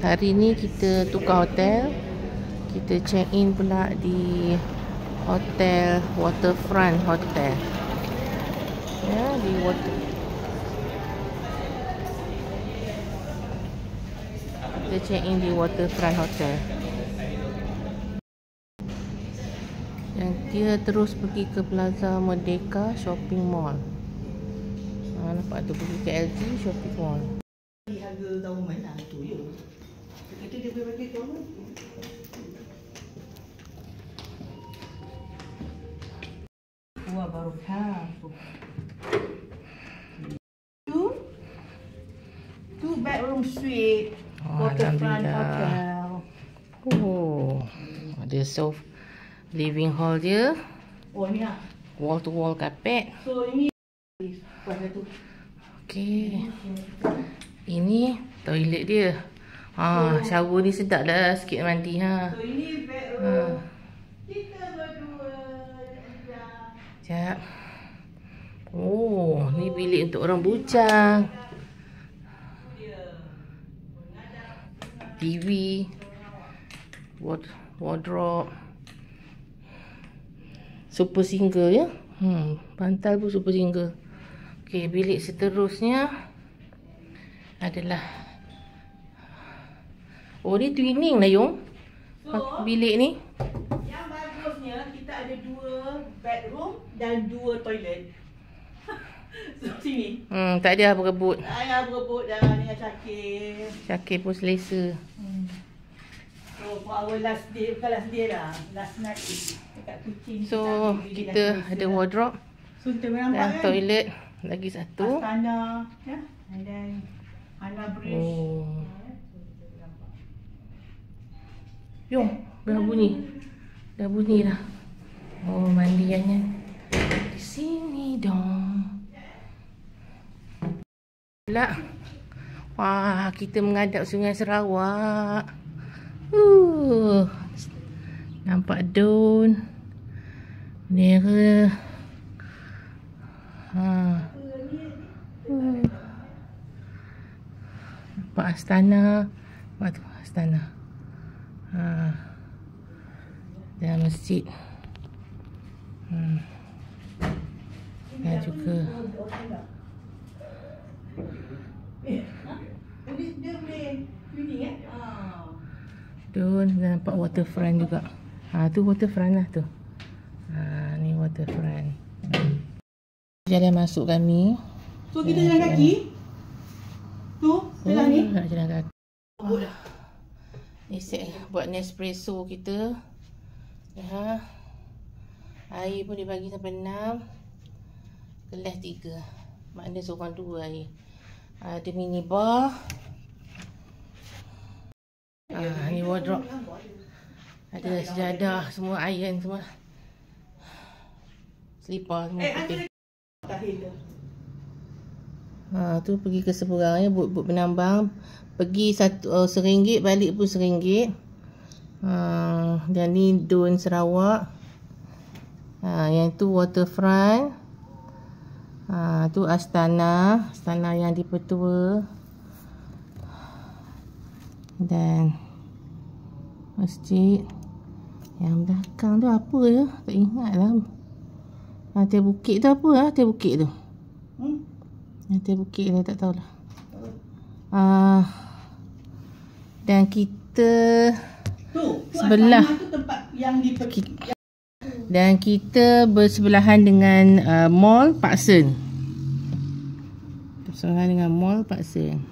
Hari ni kita tukar hotel. Kita check in pula di Hotel Waterfront Hotel. Ya, di kita check in di Waterfront Hotel. Dan dia terus pergi ke Plaza Merdeka Shopping Mall. Nampak tu, pergi ke LG Shopping Mall. Harga government lah tu je. Kata dia boleh bagi government. Wah, barakah. Two bedroom suite. Waterfront hotel. Oh, ada soft living hall dia. Oh, ni lah. Wall to wall carpet. So, ini pada tu. Okey. Ini toilet dia. Shower ni sedap lah sikit mandi ha. So, ini bedroom. Kita berdua. Sekejap. Oh, ni bilik untuk orang bujang. TV. Wardrobe. Super single ya. Bantal pun super single. Okey, bilik seterusnya adalah, oh ni twinning lah Yung. So, bilik ni. Yang bagusnya kita ada 2 bedroom dan 2 toilet. So, sini. Tak ada berebut. Ayah berebut dah dengan Syakir. Syakir pun selesa. So, for our last day, bukan last day lah. Last night dekat Kuching. So, kita ada wardrobe So, kita nampak dan kan? toilet lagi satu. Astana. Ya? And then, Ana Bridge. Oh. Yung, dah bunyi. Dah bunyi dah. Oh, mandiannya di sini dong. Pula. Wah, kita menghadap Sungai Sarawak. Nampak daun. Bendera. Nampak astana. Nampak tu astana. Dan masjid. Dan juga Dia boleh cleaning eh? Dun, dan nampak waterfront juga. Tu waterfront lah tu. Ni waterfront. Jalan masuk kami. So, kita jalan kaki. Tu, sebelah ni. Nak jalan kaki. Ni set buat Nespresso kita. Air pun dibagi sampai 6. Gelas 3. Maknanya seorang 2 air. Ada mini bar. Ni wardrobe. Ada sejadah, semua iron semua. Selipar semua putih. Tu pergi ke seberang ya, but penambang. Pergi RM1, balik pun RM1. Dan ni Dun Sarawak. Yang tu waterfront. Tu Astana. Astana yang di Petua. Dan masjid. Yang belakang tu apa ya? Tak ingat lah. Atas bukit tu apa lah? Atas bukit tu. Atas bukit ni tak tahulah. Dan kita sebelah. Dan kita bersebelahan dengan Mall Pak Sen. Bersebelahan dengan Mall Pak Sen.